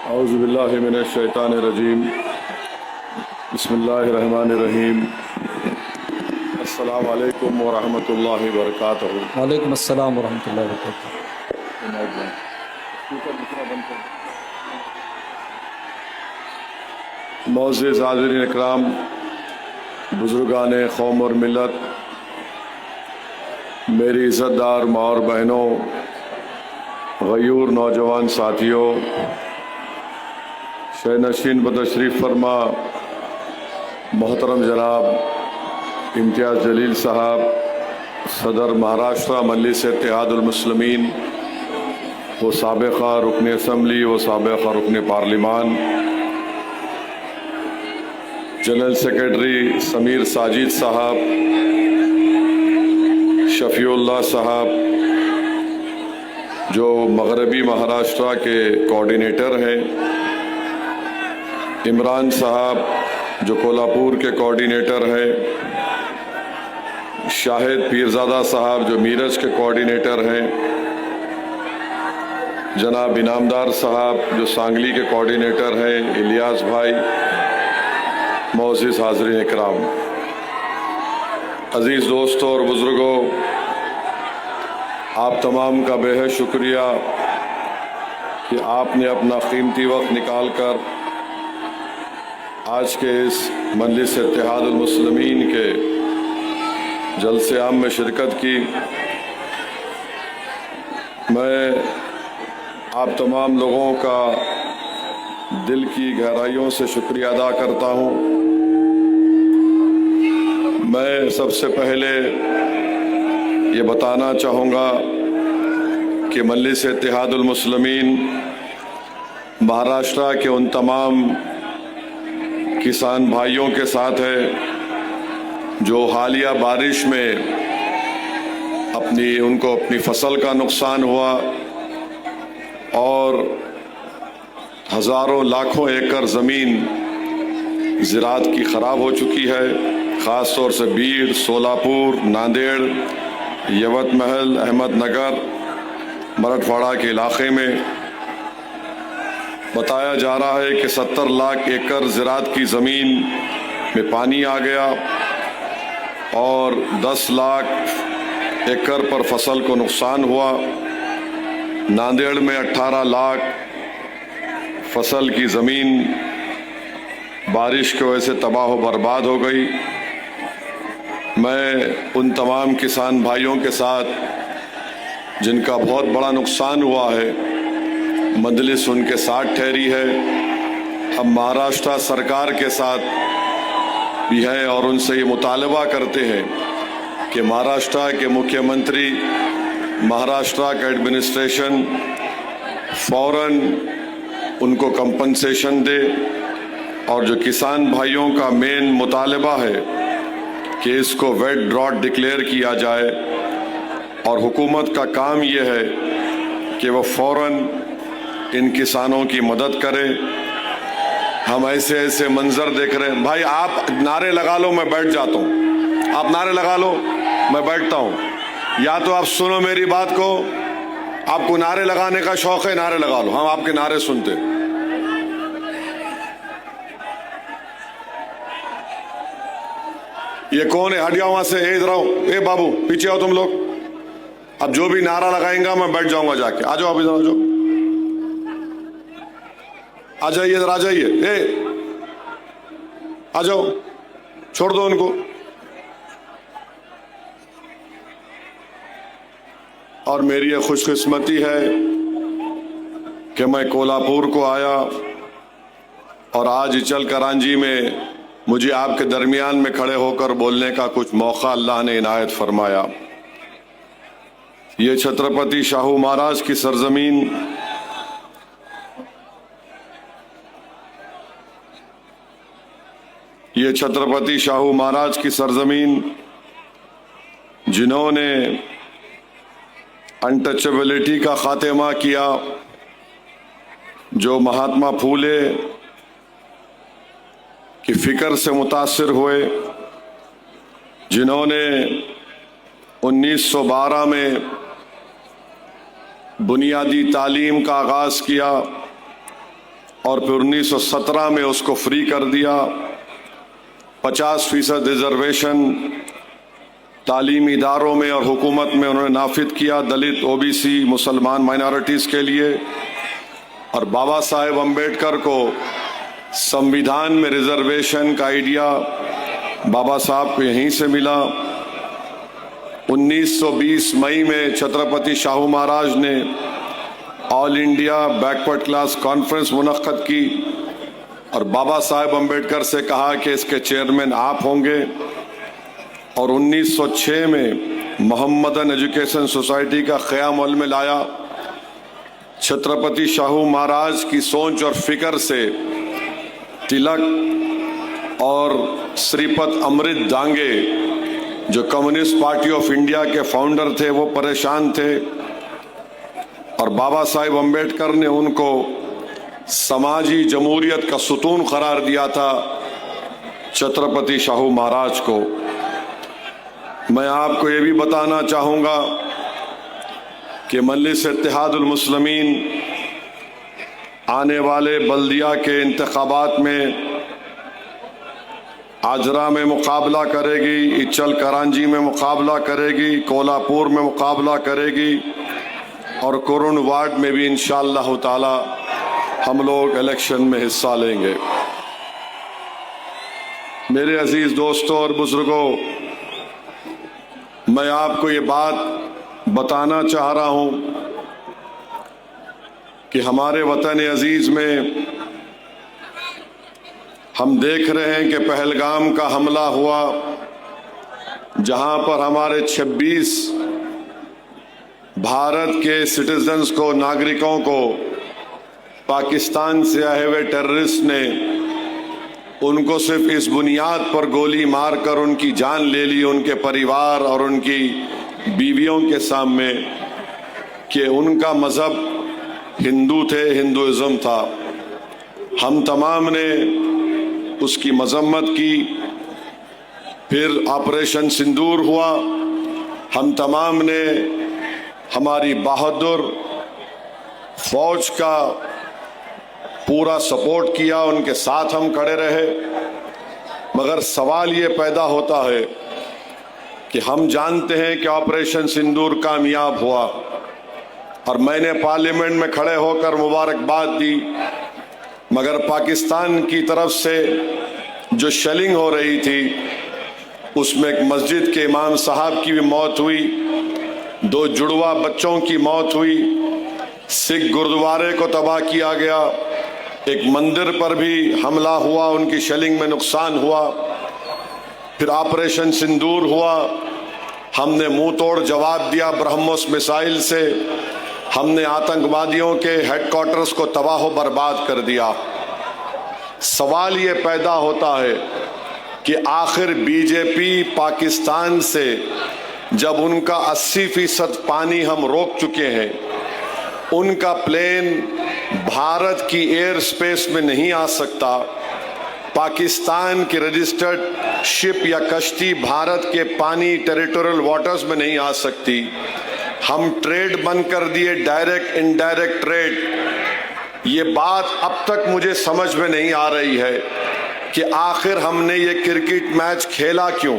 औज़ुबिल्लाहि मिनश्शैतानिर्रजीम बिस्मिल्लाहिर्रहमानिर्रहीम अस्सलामु अलैकुम वरहमतुल्लाहि वबरकातुहू। वालेकुम अस्सलाम वरहमतुल्लाहि वबरकातुहू। मोअज़्ज़िज़ हाज़िरीन इकराम, बुज़ुर्गान क़ौम और मिल्लत, मेरी इज़्ज़तदार माँ और बहनों, ग़यूर नौजवान साथियों, शहनशीन बतशरीफ़ फरमा मोहतरम जनाब इम्तियाज़ जलील साहब, सदर महाराष्ट्र मजलिस इत्तेहादुल मुस्लिमीन व साबिक़ा रुकन असम्बली व साबिक़ा रुकन parliament, general secretary Sameer Sajid साहब, शफ़ीउल्लाह साहब जो मगरबी महाराष्ट्र के कोऑर्डिनेटर हैं, इमरान साहब जो कोल्हापुर के कोऑर्डिनेटर हैं, शाहिद पीरज़ादा साहब जो मीरज के कोऑर्डिनेटर हैं, जनाब इनामदार साहब जो सांगली के कोऑर्डिनेटर हैं, इलियास भाई, मोअज़्ज़िज़ हाज़िरीन इकराम, अज़ीज़ दोस्तों और बुज़ुर्गों, आप तमाम का बेहद शुक्रिया कि आपने अपना कीमती वक्त निकाल कर आज के इस मजलिस इत्तेहादुल मुस्लिमीन के जलसे आम में शिरकत की। मैं आप तमाम लोगों का दिल की गहराइयों से शुक्रिया अदा करता हूँ। मैं सबसे पहले ये बताना चाहूँगा कि मजलिस इत्तेहादुल मुस्लिमीन महाराष्ट्र के उन तमाम किसान भाइयों के साथ है जो हालिया बारिश में उनको अपनी फसल का नुकसान हुआ और हज़ारों लाखों एकड़ ज़मीन ज़राअत की ख़राब हो चुकी है। ख़ास तौर से बीड, सोलापुर, नांदेड़, यवतमहल, अहमदनगर, मराठवाड़ा के इलाक़े में बताया जा रहा है कि 70 लाख एकड़ ज़राअत की ज़मीन में पानी आ गया और 10 लाख एकड़ पर फसल को नुकसान हुआ। नांदेड़ में 18 लाख फसल की ज़मीन बारिश की वजह से तबाह व बर्बाद हो गई। मैं उन तमाम किसान भाइयों के साथ जिनका बहुत बड़ा नुकसान हुआ है, मजलिस उनके साथ ठहरी है। हम महाराष्ट्र सरकार के साथ भी हैं और उनसे ये मुतालबा करते हैं कि महाराष्ट्र के मुख्यमंत्री, महाराष्ट्र का एडमिनिस्ट्रेशन फ़ौरन उनको कंपनसेशन दे और जो किसान भाइयों का मेन मुतालबा है कि इसको वेट ड्रॉट डिक्लेयर किया जाए और हुकूमत का काम ये है कि वह फ़ौरन इन किसानों की मदद करें। हम ऐसे ऐसे मंजर देख रहे हैं। भाई आप नारे लगा लो, मैं बैठ जाता हूँ। आप नारे लगा लो, मैं बैठता हूँ। या तो आप सुनो मेरी बात को, आपको नारे लगाने का शौक है, नारे लगा लो, हम आपके नारे सुनते। ये कौन है? हट जाओ वहां से, इधर आओ। ए बाबू पीछे आओ तुम लोग। अब जो भी नारा लगाएंगा मैं बैठ जाऊंगा जाके। आ जाओ, आप इधर आ जाओ, आ जाइए, इधर आ जाइए। ए आ जाओ, छोड़ दो उनको। और मेरी ये खुशकिस्मती है कि मैं कोल्हापुर को आया और आज इचल करांजी में मुझे आपके दरमियान में खड़े होकर बोलने का कुछ मौका अल्लाह ने इनायत फरमाया। ये छत्रपति शाहू महाराज की सरजमीन, ये छत्रपति शाहू महाराज की सरजमीन जिन्होंने अनटचेबिलिटी का खात्मा किया, जो महात्मा फूले की फिक्र से मुतासिर हुए, जिन्होंने 1912 में बुनियादी तालीम का आगाज़ किया और फिर 1917 में उसको फ्री कर दिया। 50% रिजर्वेशन तालीमी इदारों में और हुकूमत में उन्होंने नाफिद किया दलित, ओबीसी, मुसलमान माइनॉरिटीज़ के लिए। और बाबा साहेब अम्बेडकर को संविधान में रिजर्वेशन का आइडिया बाबा साहब को यहीं से मिला। 1920 मई में छत्रपति शाहू महाराज ने all India backward class conference मुनक्कद की और बाबा साहेब अम्बेडकर से कहा कि इसके चेयरमैन आप होंगे। और 1906 में मोहम्मदन एजुकेशन सोसाइटी का क़याम अमल में लाया। छत्रपति शाहू महाराज की सोच और फिक्र से तिलक और श्रीपद अमृत दांगे जो कम्युनिस्ट पार्टी ऑफ इंडिया के फाउंडर थे वो परेशान थे और बाबा साहेब अम्बेडकर ने उनको समाजी जमहूरियत का सुतून करार दिया था छत्रपति शाहू महाराज को। मैं आपको ये भी बताना चाहूँगा कि मजलिस इत्तेहादुल मुस्लिमीन आने वाले बल्दिया के इंतखाबात में आजरा में मुकाबला करेगी, इचल करांजी में मुकाबला करेगी, कोल्हापुर में मुकाबला करेगी और कुरुन वार्ड में भी इंशाअल्लाह ताला हम लोग इलेक्शन में हिस्सा लेंगे। मेरे अजीज दोस्तों और बुजुर्गों, मैं आपको ये बात बताना चाह रहा हूं कि हमारे वतन अजीज में हम देख रहे हैं कि पहलगाम का हमला हुआ जहां पर हमारे 26 भारत के सिटीजन्स को, नागरिकों को पाकिस्तान से आए हुए टेररिस्ट ने उनको सिर्फ इस बुनियाद पर गोली मारकर उनकी जान ले ली, उनके परिवार और उनकी बीवियों के सामने, कि उनका मजहब हिंदू थे, हिंदुइज्म था। हम तमाम ने उसकी मजम्मत की। फिर ऑपरेशन सिंदूर हुआ, हम तमाम ने हमारी बहादुर फौज का पूरा सपोर्ट किया, उनके साथ हम खड़े रहे। मगर सवाल ये पैदा होता है कि हम जानते हैं कि ऑपरेशन सिंदूर कामयाब हुआ और मैंने पार्लियामेंट में खड़े होकर मुबारकबाद दी, मगर पाकिस्तान की तरफ से जो शेलिंग हो रही थी उसमें एक मस्जिद के इमाम साहब की भी मौत हुई, 2 जुड़वा बच्चों की मौत हुई, सिख गुरुद्वारे को तबाह किया गया, एक मंदिर पर भी हमला हुआ, उनकी शेलिंग में नुकसान हुआ। फिर ऑपरेशन सिंदूर हुआ, हमने मुंह तोड़ जवाब दिया ब्रह्मोस मिसाइल से, हमने आतंकवादियों के हेडक्वार्टर्स को तबाह बर्बाद कर दिया। सवाल ये पैदा होता है कि आखिर बीजेपी पाकिस्तान से जब उनका 80% पानी हम रोक चुके हैं, उनका प्लेन भारत की एयर स्पेस में नहीं आ सकता, पाकिस्तान की रजिस्टर्ड शिप या कश्ती भारत के पानी टेरिटोरियल वाटर्स में नहीं आ सकती। हम ट्रेड बंद कर दिए, डायरेक्ट इनडायरेक्ट ट्रेड। ये बात अब तक मुझे समझ में नहीं आ रही है कि आखिर हमने ये क्रिकेट मैच खेला क्यों,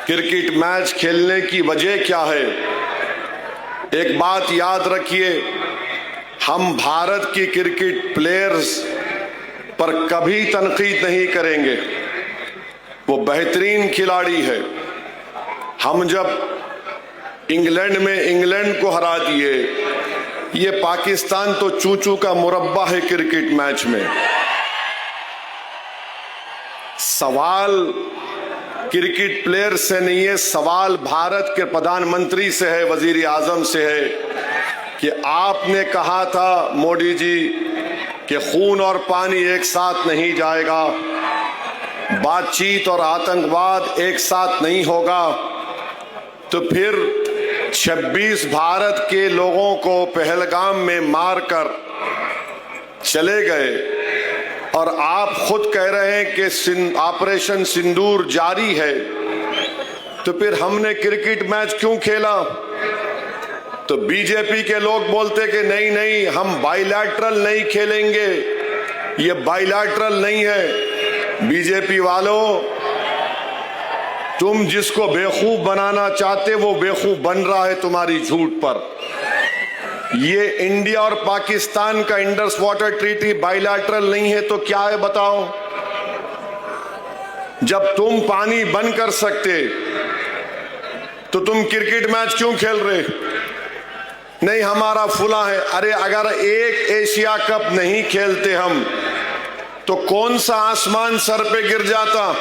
क्रिकेट मैच खेलने की वजह क्या है। एक बात याद रखिए, हम भारत की क्रिकेट प्लेयर्स पर कभी तनकीद नहीं करेंगे, वो बेहतरीन खिलाड़ी है। हम जब इंग्लैंड में इंग्लैंड को हरा दिए, ये पाकिस्तान तो चूचू का मुरब्बा है क्रिकेट मैच में। सवाल क्रिकेट प्लेयर से नहीं है, सवाल भारत के प्रधानमंत्री से है, वजीर आजम से है कि आपने कहा था मोदी जी कि खून और पानी एक साथ नहीं जाएगा, बातचीत और आतंकवाद एक साथ नहीं होगा। तो फिर 26 भारत के लोगों को पहलगाम में मारकर चले गए और आप खुद कह रहे हैं कि ऑपरेशन सिंदूर जारी है, तो फिर हमने क्रिकेट मैच क्यों खेला? तो बीजेपी के लोग बोलते कि नहीं नहीं, हम बाइलैटरल नहीं खेलेंगे, ये बाइलैटरल नहीं है। बीजेपी वालों, तुम जिसको बेवकूफ बनाना चाहते वो बेवकूफ बन रहा है तुम्हारी झूठ पर। ये इंडिया और पाकिस्तान का इंडस वाटर ट्रीटी बाइलैटरल नहीं है तो क्या है बताओ? जब तुम पानी बंद कर सकते तो तुम क्रिकेट मैच क्यों खेल रहे? नहीं हमारा फुला है। अरे अगर एक एशिया कप नहीं खेलते हम तो कौन सा आसमान सर पे गिर जाता?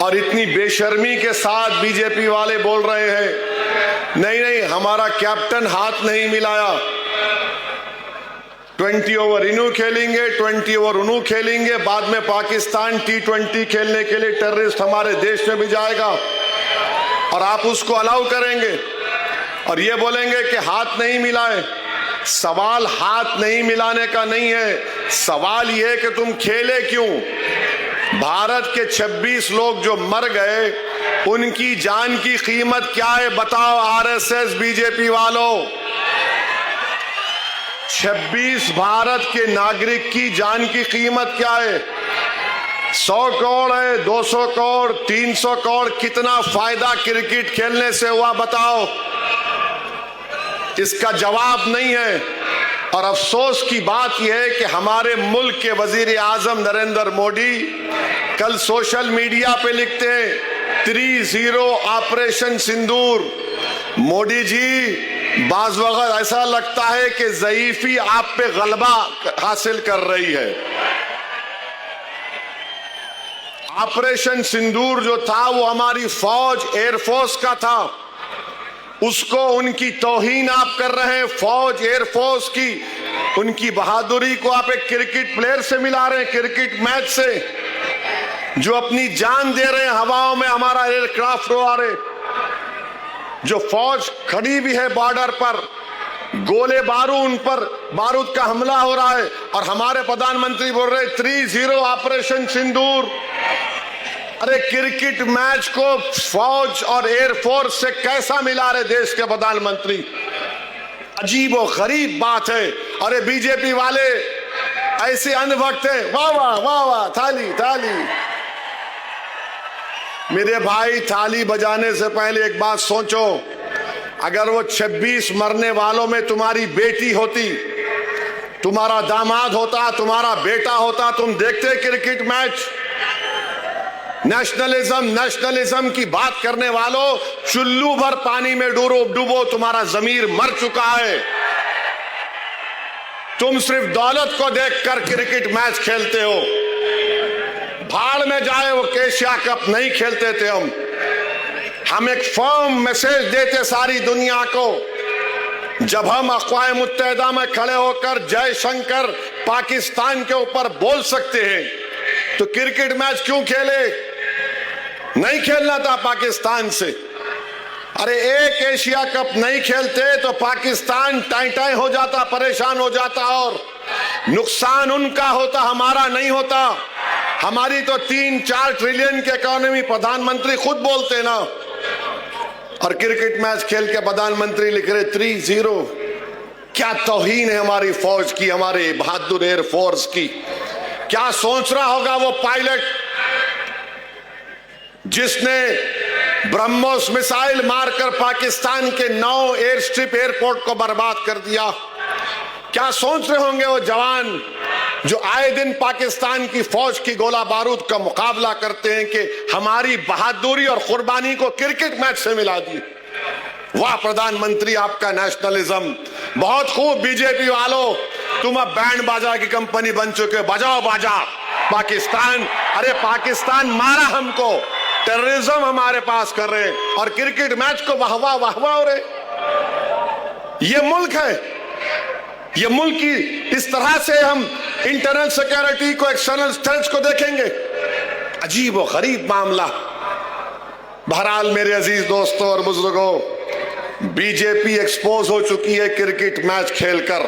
और इतनी बेशर्मी के साथ बीजेपी वाले बोल रहे हैं नहीं नहीं, हमारा कैप्टन हाथ नहीं मिलाया। 20 ओवर इन्हों खेलेंगे, 20 ओवर उन्हों खेलेंगे, बाद में पाकिस्तान T20 खेलने के लिए टेररिस्ट हमारे देश में भी जाएगा और आप उसको अलाउ करेंगे और ये बोलेंगे कि हाथ नहीं मिलाए। सवाल हाथ नहीं मिलाने का नहीं है, सवाल ये है कि तुम खेले क्यों? भारत के 26 लोग जो मर गए उनकी जान की कीमत क्या है बताओ आरएसएस बीजेपी वालों? 26 भारत के नागरिक की जान की कीमत क्या है? 100 करोड़ है, 200 करोड़, 300 करोड़, कितना फायदा क्रिकेट खेलने से हुआ बताओ? इसका जवाब नहीं है। और अफसोस की बात यह है कि हमारे मुल्क के वजीर आजम नरेंद्र मोदी कल सोशल मीडिया पे लिखते हैं 3-0 ऑपरेशन सिंदूर। मोदी जी, बाज वक्त ऐसा लगता है कि ज़ईफी आप पे गलबा हासिल कर रही है। ऑपरेशन सिंदूर जो था वो हमारी फौज एयरफोर्स का था, उसको उनकी तौहीन आप कर रहे हैं। फौज एयरफोर्स की उनकी बहादुरी को आप एक क्रिकेट प्लेयर से मिला रहे हैं, क्रिकेट मैच से, जो अपनी जान दे रहे हैं हवाओं में हमारा एयरक्राफ्ट उड़ा रहे। जो फौज खड़ी भी है बॉर्डर पर, गोले बारूद उन पर बारूद का हमला हो रहा है और हमारे प्रधानमंत्री बोल रहे 3-0 ऑपरेशन सिंदूर। अरे क्रिकेट मैच को फौज और एयरफोर्स से कैसा मिला रहे देश के प्रधानमंत्री? अजीब और गरीब बात है। अरे बीजेपी वाले ऐसे अंधभक्त है, वाह वाह वाह वाह, थाली थाली। मेरे भाई, थाली बजाने से पहले एक बात सोचो, अगर वो 26 मरने वालों में तुम्हारी बेटी होती, तुम्हारा दामाद होता, तुम्हारा बेटा होता, तुम देखते क्रिकेट मैच? नेशनलिज्म की बात करने वालों, चुल्लू भर पानी में डूबो, तुम्हारा जमीर मर चुका है। तुम सिर्फ दौलत को देखकर क्रिकेट मैच खेलते हो। भाड़ में जाए वो एशिया कप नहीं खेलते थे हम एक फर्म मैसेज देते सारी दुनिया को। जब हम अक़वाम मुत्तहिदा में खड़े होकर जय शंकर पाकिस्तान के ऊपर बोल सकते हैं तो क्रिकेट मैच क्यों खेले? नहीं खेलना था पाकिस्तान से। अरे एक एशिया कप नहीं खेलते तो पाकिस्तान टाई हो जाता, परेशान हो जाता और नुकसान उनका होता, हमारा नहीं होता। हमारी तो 3-4 ट्रिलियन की इकोनॉमी, प्रधानमंत्री खुद बोलते ना। और क्रिकेट मैच खेल के प्रधानमंत्री लिख रहे 3-0। क्या तौहीन है हमारी फौज की, हमारे बहादुर एयरफोर्स की। क्या सोच रहा होगा वो पायलट जिसने ब्रह्मोस मिसाइल मारकर पाकिस्तान के 9 एयर स्ट्रिप एयरपोर्ट को बर्बाद कर दिया? क्या सोच रहे होंगे वो जवान जो आए दिन पाकिस्तान की फौज की गोला बारूद का मुकाबला करते हैं कि हमारी बहादुरी और कुर्बानी को क्रिकेट मैच से मिला दी? वाह प्रधानमंत्री, आपका नेशनलिज्म बहुत खूब। बीजेपी वालों, तुम अब बैंड बाजा की कंपनी बन चुके हो, बजाओ बाजा। पाकिस्तान, अरे पाकिस्तान मारा हमको, टेररिज्म हमारे पास कर रहे और क्रिकेट मैच को वाहवा वाहवा हो रहे। ये मुल्क है, ये मुल्क की इस तरह से हम इंटरनल सिक्योरिटी को, एक्सटर्नल थ्रेट्स को देखेंगे? अजीब और गरीब मामला। बहरहाल मेरे अजीज दोस्तों और बुजुर्गों, बीजेपी एक्सपोज हो चुकी है क्रिकेट मैच खेलकर।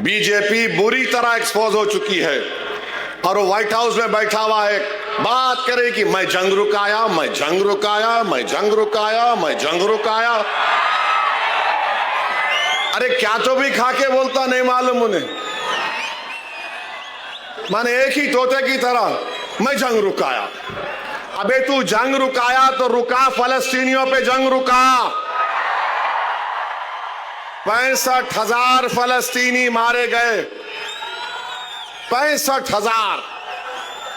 बीजेपी बुरी तरह एक्सपोज हो चुकी है और वो व्हाइट हाउस में बैठा हुआ है, बात करे कि मैं जंग रुकाया, मैं जंग रुकाया, मैं जंग रुकाया, मैं जंग रुकाया। अरे क्या तो भी खा के बोलता नहीं मालूम उन्हें। माने एक ही तोते की तरह मैं जंग रुकाया। अबे तू जंग रुकाया तो रुका, फलस्तीनियों पे जंग रुका। 65,000 फलस्तीनी मारे गए, 65,000।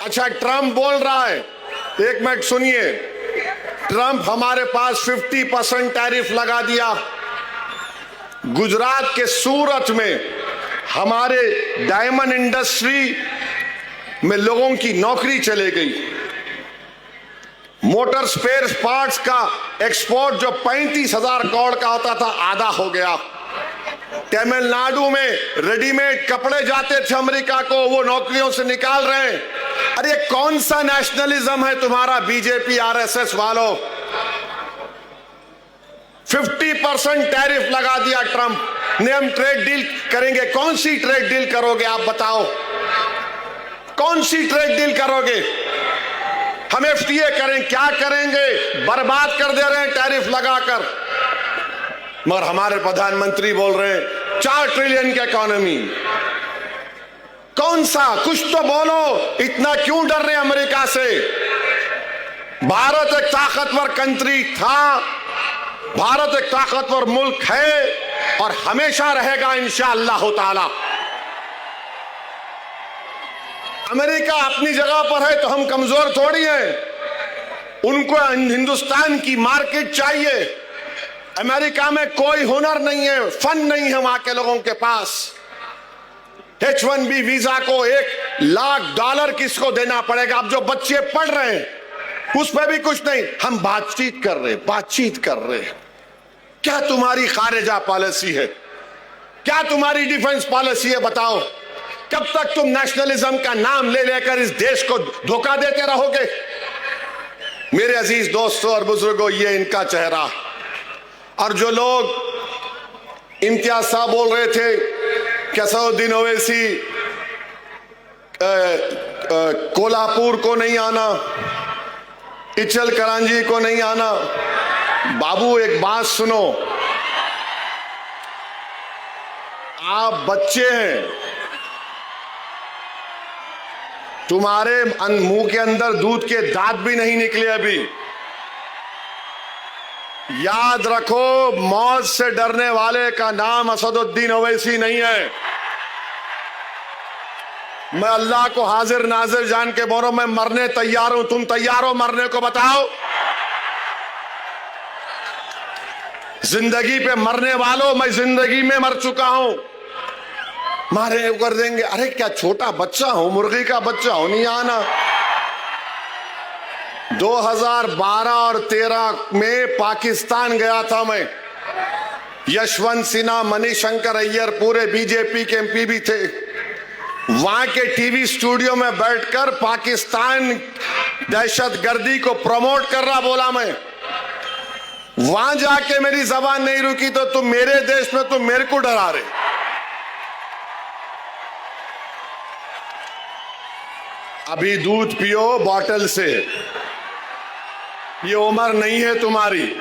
अच्छा, ट्रंप बोल रहा है, एक मिनट सुनिए, ट्रंप हमारे पास 50% टैरिफ लगा दिया। गुजरात के सूरत में हमारे डायमंड इंडस्ट्री में लोगों की नौकरी चले गई। मोटर स्पेयर पार्ट्स का एक्सपोर्ट जो 35,000 करोड़ का होता था, आधा हो गया। तमिलनाडु में रेडीमेड कपड़े जाते थे अमेरिका को, वो नौकरियों से निकाल रहे हैं। अरे कौन सा नेशनलिज्म है तुम्हारा बीजेपी आरएसएस वालों? 50% टैरिफ लगा दिया ट्रंप ने। हम ट्रेड डील करेंगे। कौन सी ट्रेड डील करोगे आप बताओ? कौन सी ट्रेड डील करोगे? हम एफटीए करें, क्या करेंगे? बर्बाद कर दे रहे हैं टैरिफ लगाकर। मगर हमारे प्रधानमंत्री बोल रहे हैं 4 ट्रिलियन की इकोनॉमी। कौन सा? कुछ तो बोलो, इतना क्यों डर रहे अमेरिका से? भारत एक ताकतवर कंट्री था, भारत एक ताकतवर मुल्क है और हमेशा रहेगा इंशाअल्लाह ताला। अमेरिका अपनी जगह पर है तो हम कमजोर थोड़ी हैं। उनको हिंदुस्तान की मार्केट चाहिए। अमेरिका में कोई हुनर नहीं है, फन नहीं है वहां के लोगों के पास। H1B वीजा को $1,00,000 किसको देना पड़ेगा? अब जो बच्चे पढ़ रहे हैं उस पर भी कुछ नहीं। हम बातचीत कर रहे। क्या तुम्हारी खारिजा पॉलिसी है? क्या तुम्हारी डिफेंस पॉलिसी है? बताओ। कब तक तुम नेशनलिज्म का नाम ले लेकर इस देश को धोखा देते रहोगे? मेरे अजीज दोस्तों और बुजुर्गों, ये इनका चेहरा। और जो लोग इम्तियाज साहब बोल रहे थे कि असदुद्दीन ओवैसी कोल्हापुर को नहीं आना, इचल करांजी को नहीं आना। बाबू एक बात सुनो, आप बच्चे हैं, तुम्हारे मुंह के अंदर दूध के दांत भी नहीं निकले अभी। याद रखो, मौत से डरने वाले का नाम असदुद्दीन ओवैसी नहीं है। मैं अल्लाह को हाजिर नाजिर जान के बोलो, मैं मरने तैयार हूं। तुम तैयार हो मरने को? बताओ। जिंदगी पे मरने वालों, मैं जिंदगी में मर चुका हूं। मारे कर देंगे। अरे क्या छोटा बच्चा हूं, मुर्गी का बच्चा हूं, नहीं आना। 2012 और 13 में पाकिस्तान गया था मैं। यशवंत सिन्हा, मणिशंकर अय्यर, पूरे बीजेपी के एमपी भी थे। वहां के टीवी स्टूडियो में बैठकर पाकिस्तान दहशतगर्दी को प्रमोट कर रहा बोला मैं। वहां जाके मेरी जबान नहीं रुकी तो तुम मेरे देश में तुम मेरे को डरा रहे। अभी दूध पियो बॉटल से, ये उम्र नहीं है तुम्हारी।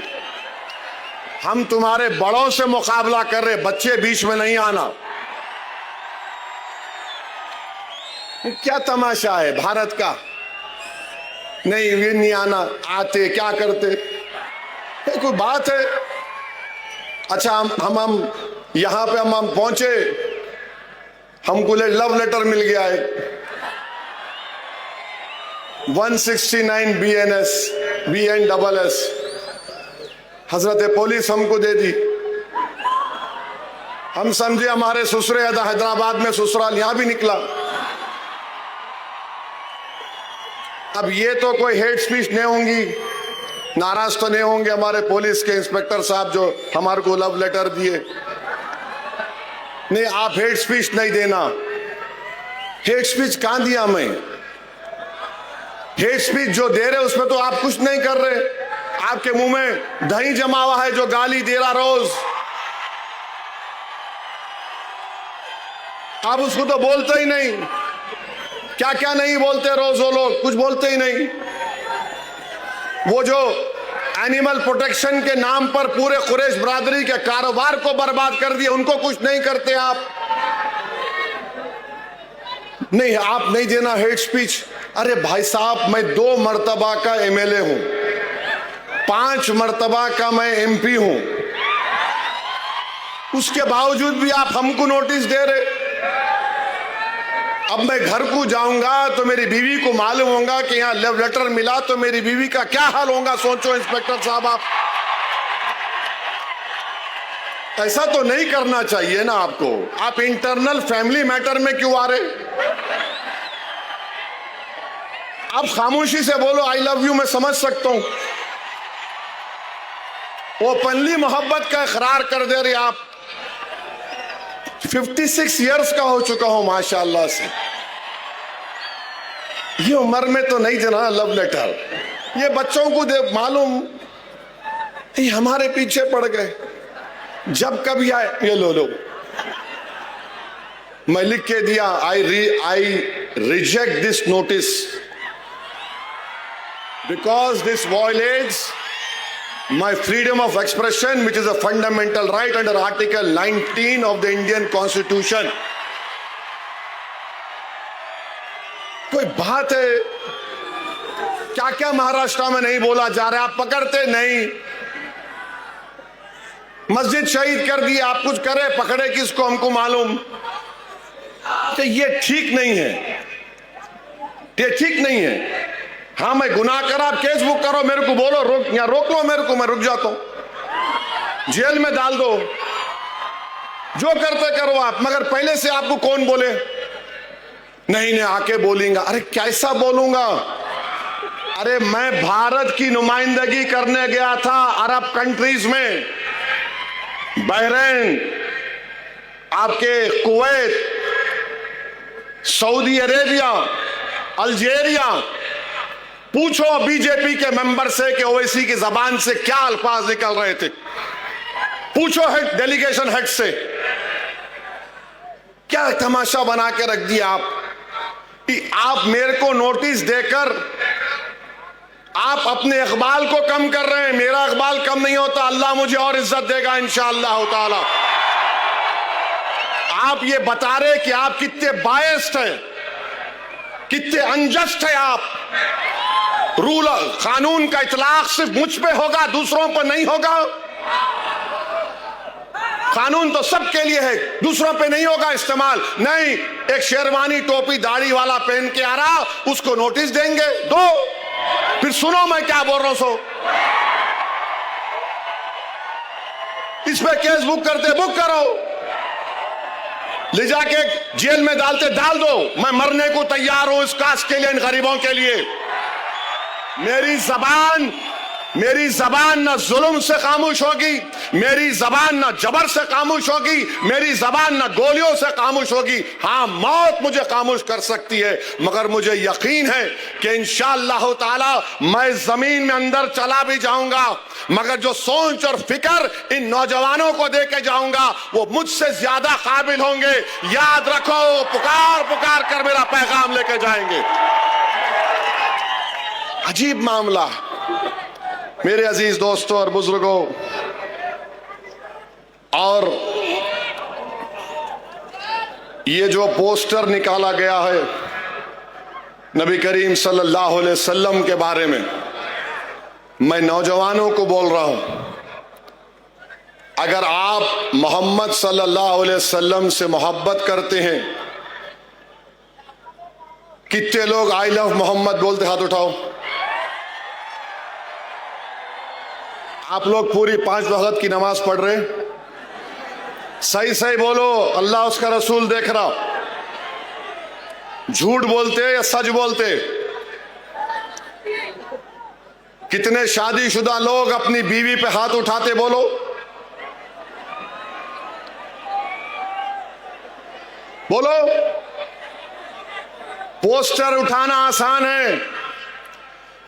हम तुम्हारे बड़ों से मुकाबला कर रहे, बच्चे बीच में नहीं आना। क्या तमाशा है भारत का? नहीं ये नहीं आना, आते क्या करते? ये कोई बात है? अच्छा हम यहां पे हम पहुंचे, हमको लव लेटर मिल गया है 169 BNSS हजरत पुलिस हमको दे दी। हम समझे हमारे ससुरे हैदराबाद में ससुराल यहां भी निकला। अब ये तो कोई हेट स्पीच नहीं होंगी, नाराज तो नहीं होंगे हमारे पुलिस के इंस्पेक्टर साहब जो हमारे को लव लेटर दिए। नहीं, आप हेट स्पीच नहीं देना। हेट स्पीच कहां दिया मैं? हेट स्पीच जो दे रहे उसमें तो आप कुछ नहीं कर रहे। आपके मुंह में दही जमा हुआ है जो गाली दे रहा रोज, आप उसको तो बोलते ही नहीं। क्या क्या नहीं बोलते रोज वो लोग, कुछ बोलते ही नहीं। वो जो एनिमल प्रोटेक्शन के नाम पर पूरे कुरैश बरादरी के कारोबार को बर्बाद कर दिया, उनको कुछ नहीं करते आप। नहीं, आप नहीं देना हेट स्पीच। अरे भाई साहब, मैं 2 मर्तबा का एमएलए हूं, 5 मर्तबा का मैं एमपी हूं, उसके बावजूद भी आप हमको नोटिस दे रहे। अब मैं घर को जाऊंगा तो मेरी बीवी को मालूम होगा कि यहां लव लेटर मिला, तो मेरी बीवी का क्या हाल होगा, सोचो इंस्पेक्टर साहब आप। ऐसा तो नहीं करना चाहिए ना आपको। आप इंटरनल फैमिली मैटर में क्यों आ रहे? आप खामोशी से बोलो आई लव यू, मैं समझ सकता हूं। ओपनली मोहब्बत का इकरार कर दे रहे आप। 56 इयर्स का हो चुका हूं माशाअल्लाह से। ये उम्र में तो नहीं देना लव लेटर। ये बच्चों को दे मालूम, ये हमारे पीछे पड़ गए। जब कभी आए ये लो मैं लिख के दिया, I reject this notice because this violets my freedom of expression, which is a fundamental right under Article 19 of the Indian Constitution. कोई बात है क्या क्या महाराष्ट्र में नहीं बोला जा रहा है? आप पकड़ते नहीं। मस्जिद शहीद कर दी, आप कुछ करे, पकड़े किसको हमको मालूम। तो ये ठीक नहीं है, ये ठीक नहीं है। हाँ, मैं गुनाह करा, आप केस बुक करो, मेरे को बोलो, रोक या रोक लो मेरे को, मैं रुक जाता हूं, जेल में डाल दो, जो करते करो आप। मगर पहले से आपको कौन बोले? नहीं आके बोलेंगा। अरे कैसा बोलूंगा? अरे मैं भारत की नुमाइंदगी करने गया था अरब कंट्रीज में, बहरीन, आपके कुवैत, सऊदी अरेबिया, अल्जीरिया। पूछो बीजेपी के मेंबर से कि ओवैसी की जबान से क्या अल्फाज निकल रहे थे। पूछो हेड डेलीगेशन हेड से। क्या तमाशा बना के रख दिया आप कि आप मेरे को नोटिस देकर आप अपने इकबाल को कम कर रहे हैं। मेरा इकबाल कम नहीं होता, अल्लाह मुझे और इज्जत देगा इंशाअल्लाह ताला। आप ये बता रहे कि आप कितने बायस्ड हैं, कितने अनजस्ट हैं आप। रूल कानून का इतलाक सिर्फ मुझ पे होगा, दूसरों पर नहीं होगा। कानून तो सबके लिए है, दूसरों पे नहीं होगा इस्तेमाल। नहीं, एक शेरवानी टोपी दाढ़ी वाला पहन के आ रहा, उसको नोटिस देंगे, दो, फिर सुनो मैं क्या बोल रहा हूं। सो इस पे केस बुक करते, बुक करो, ले जाके जेल में डालते, डाल दो। मैं मरने को तैयार हूं इस कास्ट के लिए, इन गरीबों के लिए। मेरी जबान ना जुल्म से खामोश होगी, मेरी जबान ना जबर से खामोश होगी, मेरी जबान ना गोलियों से खामोश होगी। हाँ, मौत मुझे खामोश कर सकती है, मगर मुझे यकीन है कि इंशाअल्लाह ताला मैं जमीन में अंदर चला भी जाऊंगा, मगर जो सोच और फिक्र इन नौजवानों को दे के जाऊंगा वो मुझसे ज्यादा काबिल होंगे। याद रखो, पुकार पुकार कर मेरा पैगाम लेके जाएंगे। अजीब मामला। मेरे अजीज दोस्तों और बुजुर्गों, और ये जो पोस्टर निकाला गया है नबी करीम सल्लल्लाहु अलैहि वसल्लम के बारे में, मैं नौजवानों को बोल रहा हूं, अगर आप मोहम्मद सल्लल्लाहु अलैहि वसल्लम से मोहब्बत करते हैं, कितने लोग आई लव मोहम्मद बोलते? हाथ उठाओ। आप लोग पूरी 5 वक्त की नमाज पढ़ रहे? सही सही बोलो, अल्लाह उसका रसूल देख रहा। झूठ बोलते या सच बोलते? कितने शादीशुदा लोग अपनी बीवी पे हाथ उठाते? बोलो। बोलो। पोस्टर उठाना आसान है,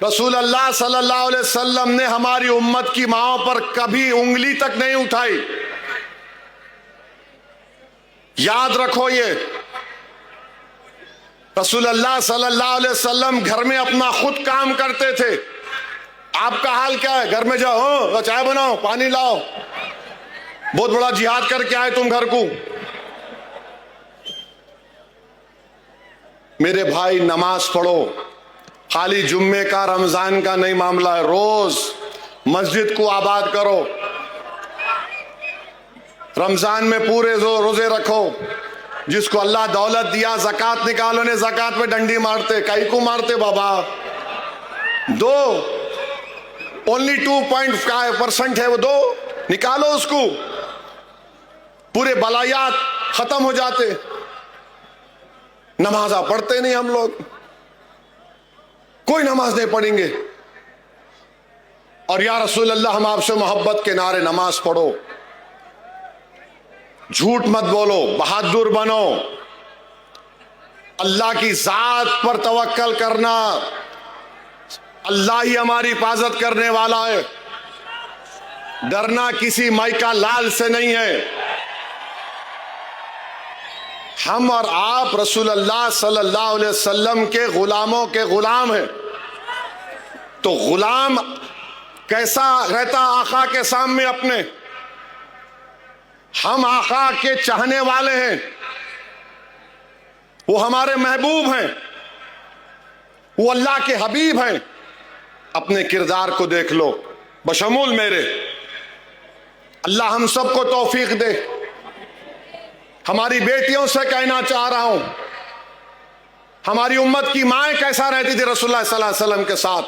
रसूल अल्लाह सल्लल्लाहु अलैहि वसल्लम ने हमारी उम्मत की माओं पर कभी उंगली तक नहीं उठाई। याद रखो, ये रसूल अल्लाह सल्लल्लाहु अलैहि वसल्लम घर में अपना खुद काम करते थे, आपका हाल क्या है? घर में जाओ, हो चाय बनाओ, पानी लाओ, बहुत बड़ा जिहाद करके आए तुम घर को। मेरे भाई, नमाज पढ़ो। खाली जुम्मे का, रमजान का नहीं मामला है, रोज मस्जिद को आबाद करो। रमजान में पूरे रोजे रखो। जिसको अल्लाह दौलत दिया, ज़कात निकालो। ने ज़कात में डंडी मारते, कई को मारते बाबा? दो, ओनली 2.5% है वो, दो निकालो उसको, पूरे बलायात खत्म हो जाते। नमाजा पढ़ते नहीं हम लोग, कोई नमाज नहीं पढ़ेंगे। और या रसूल अल्लाह, हम आपसे मोहब्बत के नारे, नमाज पढ़ो, झूठ मत बोलो, बहादुर बनो, अल्लाह की जात पर तवक्कल करना। अल्लाह ही हमारी हिफाजत करने वाला है। डरना किसी माई का लाल से नहीं है। हम और आप रसूल अल्लाह सल्लल्लाहु अलैहि वसल्लम के गुलामों के गुलाम हैं। तो गुलाम कैसा रहता आका के सामने अपने? हम आका के चाहने वाले हैं, वो हमारे महबूब हैं, वो अल्लाह के हबीब हैं। अपने किरदार को देख लो, बशमूल मेरे। अल्लाह हम सबको तौफीक दे। हमारी बेटियों से कहना चाह रहा हूं, हमारी उम्मत की माएं कैसा रहती थी रसूलुल्लाह सल्लल्लाहु अलैहि वसल्लम के साथ?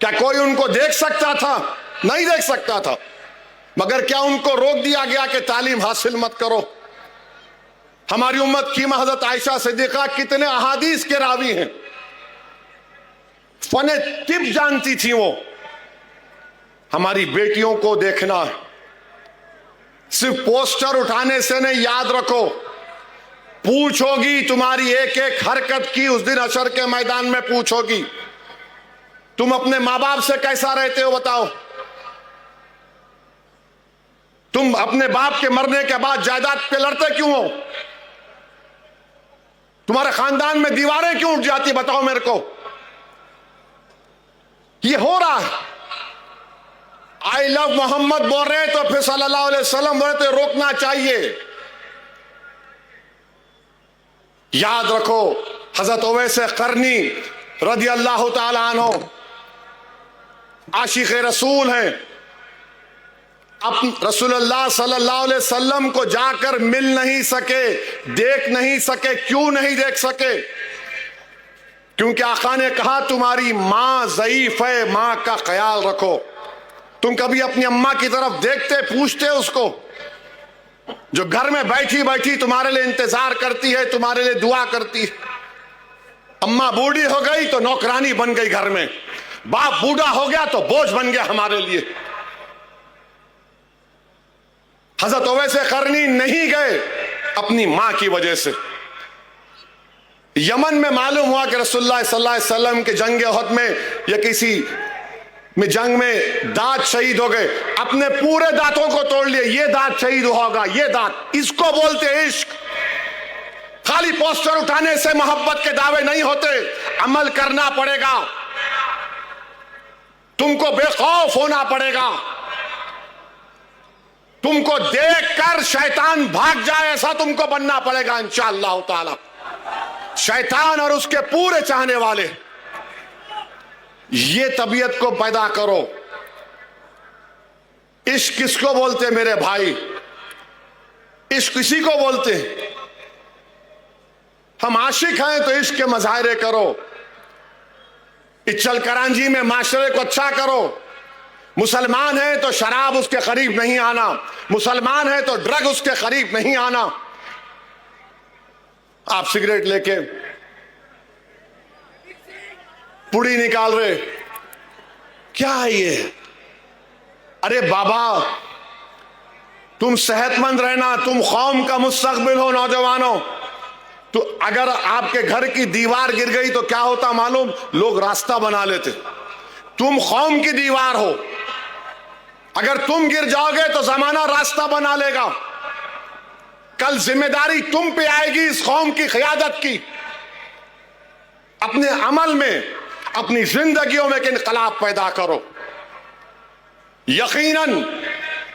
क्या कोई उनको देख सकता था? नहीं देख सकता था। मगर क्या उनको रोक दिया गया कि तालीम हासिल मत करो? हमारी उम्मत की हज़रत आयशा सिद्दीक़ा कितने अहादीस के रावी हैं, फने तिब जानती थी वो। हमारी बेटियों को देखना है, सिर्फ पोस्टर उठाने से नहीं, याद रखो, पूछोगी तुम्हारी एक एक हरकत की उस दिन हशर के मैदान में पूछोगी। तुम अपने मां बाप से कैसा रहते हो बताओ? तुम अपने बाप के मरने के बाद जायदाद पे लड़ते क्यों हो? तुम्हारे खानदान में दीवारें क्यों उठ जाती, बताओ मेरे को? ये हो रहा है। आई लव मोहम्मद बोल रहे तो फिर सल्लल्लाहु अलैहि वसल्लम बोल रहे तो रोकना चाहिए। याद रखो, हजरत उवैस करनी रदी अल्लाह ताला अन्हु आशिक रसूल हैं। अब रसूलुल्लाह सल्लल्लाहु अलैहि वसल्लम को जाकर मिल नहीं सके, देख नहीं सके। क्यों नहीं देख सके? क्योंकि आका ने कहा तुम्हारी मां ज़ईफ है, मां का ख्याल रखो। तुम कभी अपनी अम्मा की तरफ देखते, पूछते उसको, जो घर में बैठी बैठी तुम्हारे लिए इंतजार करती है, तुम्हारे लिए दुआ करती है। अम्मा बूढ़ी हो गई तो नौकरानी बन गई घर में, बाप बूढ़ा हो गया तो बोझ बन गया हमारे लिए। हजरत उवैस करनी नहीं गए अपनी मां की वजह से। यमन में मालूम हुआ कि रसूलुल्लाह सल्लल्लाहु अलैहि वसल्लम के जंग उहद में या किसी में जंग में दांत शहीद हो गए, अपने पूरे दांतों को तोड़ लिए। ये दांत शहीद होगा, ये दांत, इसको बोलते इश्क। खाली पोस्टर उठाने से मोहब्बत के दावे नहीं होते, अमल करना पड़ेगा। तुमको बेखौफ होना पड़ेगा। तुमको देखकर शैतान भाग जाए ऐसा तुमको बनना पड़ेगा इंशाअल्लाह ताला। शैतान और उसके पूरे चाहने वाले, ये तबीयत को पैदा करो। इश्क किसको बोलते मेरे भाई? इश्क किसी को बोलते? हम आशिक हैं तो इश्क के मजाहरे करो। इच्चल करांजी में माशरे को अच्छा करो। मुसलमान है तो शराब उसके करीब नहीं आना, मुसलमान है तो ड्रग उसके करीब नहीं आना। आप सिगरेट लेके पुड़ी निकाल रहे, क्या है ये? अरे बाबा, तुम सेहतमंद रहना, तुम कौम का मुस्तकबिल हो नौजवानों। तो अगर आपके घर की दीवार गिर गई तो क्या होता मालूम? लोग रास्ता बना लेते। तुम कौम की दीवार हो, अगर तुम गिर जाओगे तो जमाना रास्ता बना लेगा। कल जिम्मेदारी तुम पे आएगी इस कौम की क़ियादत की। अपने अमल में, अपनी जिंदगियों में एक इनकलाब पैदा करो। यकीनन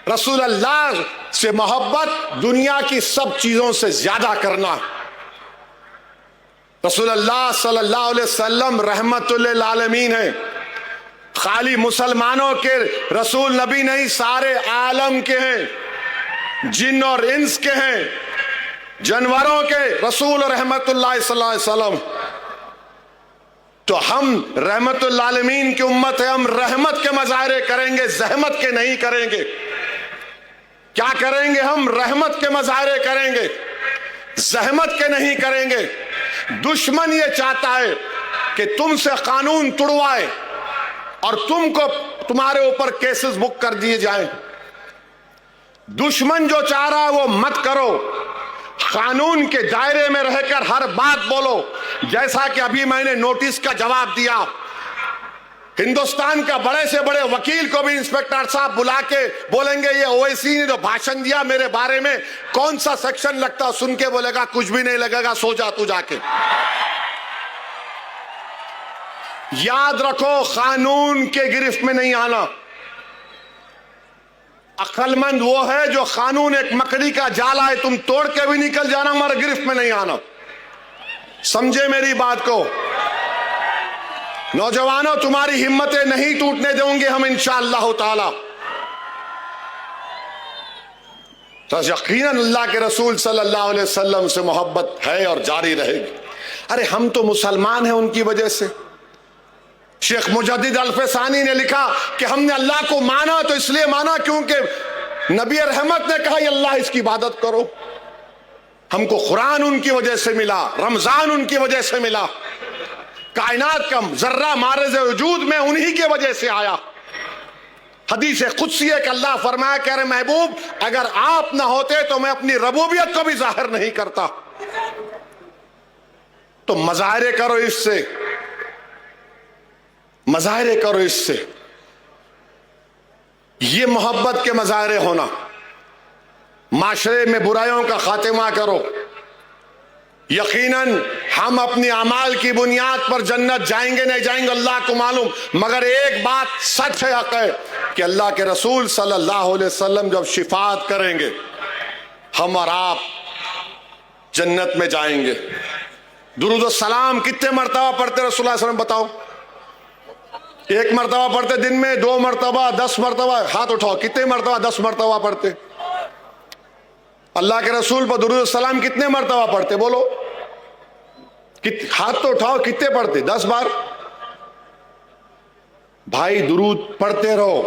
रसूल अल्लाह से मोहब्बत दुनिया की सब चीजों से ज्यादा करना। रसूल अल्लाह सल्लल्लाहु अलैहि वसल्लम रहमतुल लिल आलमीन है। खाली मुसलमानों के रसूल नबी नहीं, सारे आलम के हैं, जिन और इंस के हैं, जानवरों के रसूल रहमतुल्लाह सल्लल्लाहु अलैहि वसल्लम। तो हम रहमतुल आलमीन की उम्मत है, हम रहमत के मजाहरे करेंगे, जहमत के नहीं करेंगे। क्या करेंगे? हम रहमत के मजाहरे करेंगे, जहमत के नहीं करेंगे। दुश्मन ये चाहता है कि तुमसे कानून तुड़वाए और तुमको तुम्हारे ऊपर केसेस बुक कर दिए जाएं। दुश्मन जो चाह रहा है वो मत करो, कानून के दायरे में रहकर हर बात बोलो। जैसा कि अभी मैंने नोटिस का जवाब दिया, हिंदुस्तान का बड़े से बड़े वकील को भी इंस्पेक्टर साहब बुला के बोलेंगे ये ओवैसी ने जो भाषण दिया मेरे बारे में कौन सा सेक्शन लगता, सुन के बोलेगा कुछ भी नहीं लगेगा, सो जा तू जाके। याद रखो, कानून के गिरफ्त में नहीं आना। अक्लमंद वो है जो कानून एक मकड़ी का जाला है, तुम तोड़ के भी निकल जाना मगर गिरफ्त में नहीं आना। समझे मेरी बात को? नौजवानों, तुम्हारी हिम्मतें नहीं टूटने देंगे हम इंशाअल्लाह ताला। तो यकीनन अल्लाह के रसूल सल्लल्लाहु अलैहि वसल्लम से मोहब्बत है और जारी रहेगी। अरे हम तो मुसलमान हैं उनकी वजह से। शेख मुजद्दिद अल्फसानी ने लिखा कि हमने अल्लाह को माना तो इसलिए माना क्योंकि नबी रहमत ने कहा अल्लाह इसकी इबादत करो। हमको कुरान उनकी वजह से मिला, रमजान उनकी वजह से मिला, कायनात का जर्रा मारज़ वजूद में उन्हीं की वजह से आया। हदीस कुदसी है कि अल्लाह फरमाया, कह रहे महबूब अगर आप ना होते तो मैं अपनी रबूबियत को भी जाहिर नहीं करता। तो मजाहरे करो इससे, मजाहरे करो इससे। ये मोहब्बत के मजाहरे होना। माशरे में बुराइयों का खात्मा करो। यकीनन हम अपनी अमाल की बुनियाद पर जन्नत जाएंगे नहीं जाएंगे अल्लाह को मालूम, मगर एक बात सच है, हक है कि अल्लाह के रसूल सल्लल्लाहु अलैहि वसल्लम जब शिफात करेंगे हम और आप जन्नत में जाएंगे। दुरूद सलाम कितने मरतबा पढ़ते रसूलुल्लाह सल्लल्लाहु अलैहि वसल्लम बताओ? एक मरतबा पढ़ते दिन में, 2 मरतबा, 10 मरतबा? हाथ उठाओ, कितने मरतबा? 10 मरतबा पढ़ते। अल्लाह के रसूल पर दुरूद सलाम कितने मरतबा पढ़ते बोलो? हाथ तो उठाओ, कितने पढ़ते? 10 बार। भाई दुरूद पढ़ते रहो।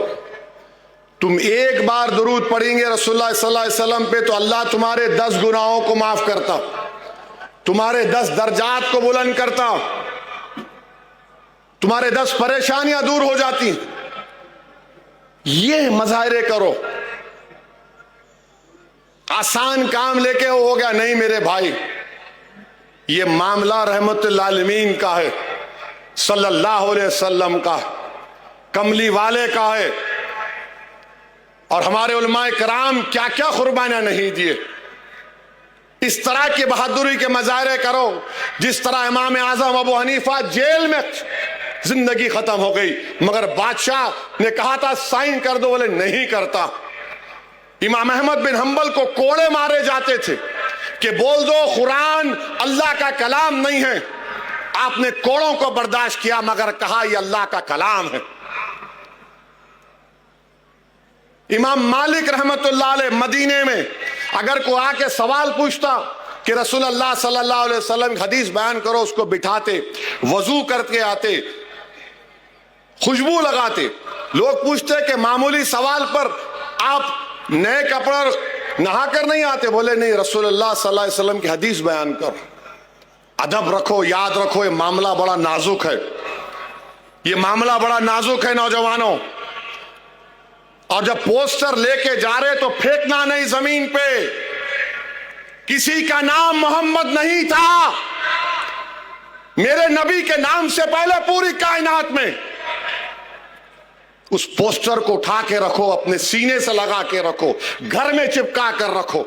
तुम एक बार दुरूद पढ़ेंगे रसूलुल्लाह सल्लल्लाहु अलैहि वसल्लम पे तो अल्लाह तुम्हारे 10 गुनाहों को माफ करता, तुम्हारे 10 दर्जात को बुलंद करता, तुम्हारे 10 परेशानियां दूर हो जाती। ये मजाहरे करो। आसान काम लेके हो गया नहीं मेरे भाई, ये मामला रहमतुल आलमीन का है, सल्लल्लाहु अलैहि वसल्लम का, कमली वाले का है। और हमारे उलमाए कराम क्या क्या कुर्बानियां नहीं दिए। इस तरह की बहादुरी के मजाहरे करो जिस तरह इमाम आजम अबू हनीफा जेल में जिंदगी खत्म हो गई मगर बादशाह ने कहा था साइन कर दो, बोले नहीं करता। इमाम अहमद बिन हंबल को कोड़े मारे जाते थे कि बोल दो कुरान अल्लाह का कलाम नहीं है। आपने कोड़ों को बर्दाश्त किया मगर कहा यह अल्लाह का कलाम है। इमाम मालिक रहमतुल्लाह अलैह मदीने में अगर कोई आके सवाल पूछता कि रसूल अल्लाह सल्लल्लाहु अलैहि वसल्लम की हदीस बयान करो, उसको बिठाते, वजू करके आते, खुशबू लगाते। लोग पूछते कि मामूली सवाल पर आप नए कपड़े नहाकर नहीं आते? बोले नहीं, रसूलुल्लाह सल्लल्लाहु अलैहि वसल्लम की हदीस बयान करो। अदब रखो, याद रखो, ये मामला बड़ा नाजुक है, ये मामला बड़ा नाजुक है नौजवानों। और जब पोस्टर लेके जा रहे तो फेंकना नहीं जमीन पे। किसी का नाम मोहम्मद नहीं था, मेरे नबी के नाम से पहले पूरी कायनात में। उस पोस्टर को उठा के रखो, अपने सीने से लगा के रखो, घर में चिपका कर रखो।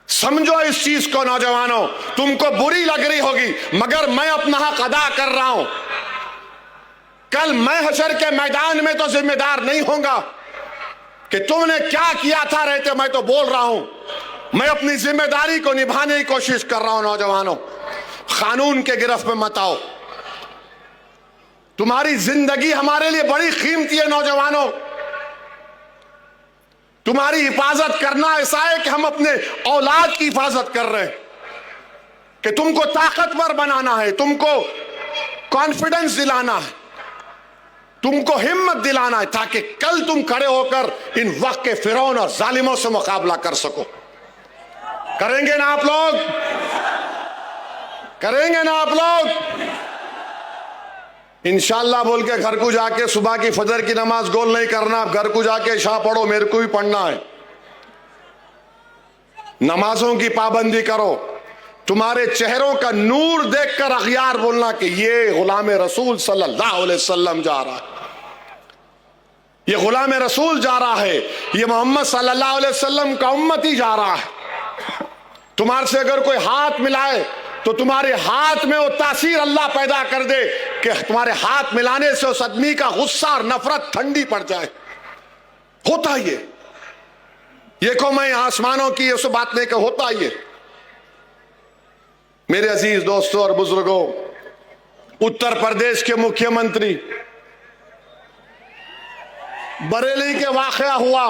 समझो इस चीज को नौजवानों, तुमको बुरी लग रही होगी मगर मैं अपना हक अदा कर रहा हूं। कल मैं हशर के मैदान में तो जिम्मेदार नहीं होगा कि तुमने क्या किया था रहते। मैं तो बोल रहा हूं, मैं अपनी जिम्मेदारी को निभाने की कोशिश कर रहा हूं। नौजवानों, कानून के गिरफ्त में मत आओ। तुम्हारी जिंदगी हमारे लिए बड़ी कीमती है। नौजवानों, तुम्हारी हिफाजत करना ऐसा है कि हम अपने औलाद की हिफाजत कर रहे हैं, कि तुमको ताकतवर बनाना है, तुमको कॉन्फिडेंस दिलाना है, तुमको हिम्मत दिलाना है, ताकि कल तुम खड़े होकर इन वक्त के फिरौन और जालिमों से मुकाबला कर सको। करेंगे ना आप लोग? करेंगे ना आप लोग? इंशाअल्लाह बोल के घर को जाके सुबह की फजर की नमाज गोल नहीं करना। आप घर को जाके शाह पढ़ो, मेरे को भी पढ़ना है। नमाजों की पाबंदी करो। तुम्हारे चेहरों का नूर देखकर अखियार बोलना कि ये गुलाम रसूल सल्लल्लाहु अलैहि वसल्लम जा रहा है, ये गुलाम रसूल जा रहा है, ये मोहम्मद सल्लल्लाहु अलैहि वसल्लम का उम्मती जा रहा है। तुम्हारे से अगर कोई हाथ मिलाए तो तुम्हारे हाथ में वो तासीर अल्लाह पैदा कर दे कि तुम्हारे हाथ मिलाने से उस आदमी का गुस्सा और नफरत ठंडी पड़ जाए। होता ये को मैं आसमानों की उस बात नहीं, कि होता ये। मेरे अजीज दोस्तों और बुजुर्गों, उत्तर प्रदेश के मुख्यमंत्री, बरेली के वाकया हुआ,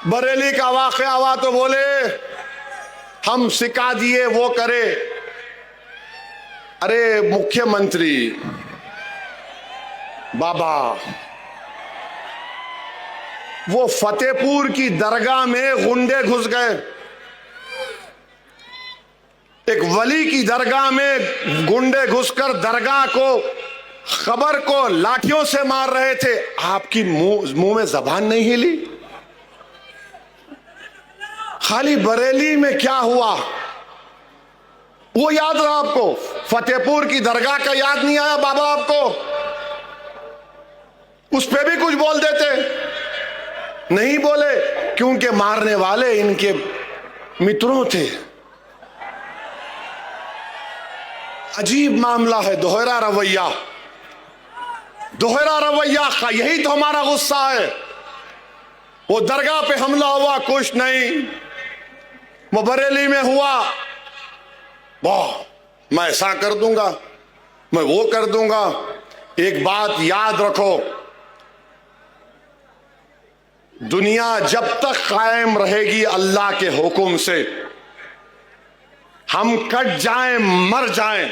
बरेली का वाकया हुआ तो बोले हम सिखा दिए वो करे। अरे मुख्यमंत्री बाबा, वो फतेहपुर की दरगाह में गुंडे घुस गए। एक वली की दरगाह में गुंडे घुसकर दरगाह को, खबर को लाठियों से मार रहे थे। आपकी मुंह में जबान नहीं हिली? खाली बरेली में क्या हुआ वो याद रहा आपको? फतेहपुर की दरगाह का याद नहीं आया बाबा आपको? उस पे भी कुछ बोल देते, नहीं बोले क्योंकि मारने वाले इनके मित्रों थे। अजीब मामला है। दोहरा रवैया, दोहरा रवैया का यही तो हमारा गुस्सा है। वो दरगाह पे हमला हुआ, कुछ नहीं। वो बरेली में हुआ, वाह मैं ऐसा कर दूंगा, मैं वो कर दूंगा। एक बात याद रखो, दुनिया जब तक कायम रहेगी अल्लाह के हुक्म से, हम कट जाएं मर जाएं,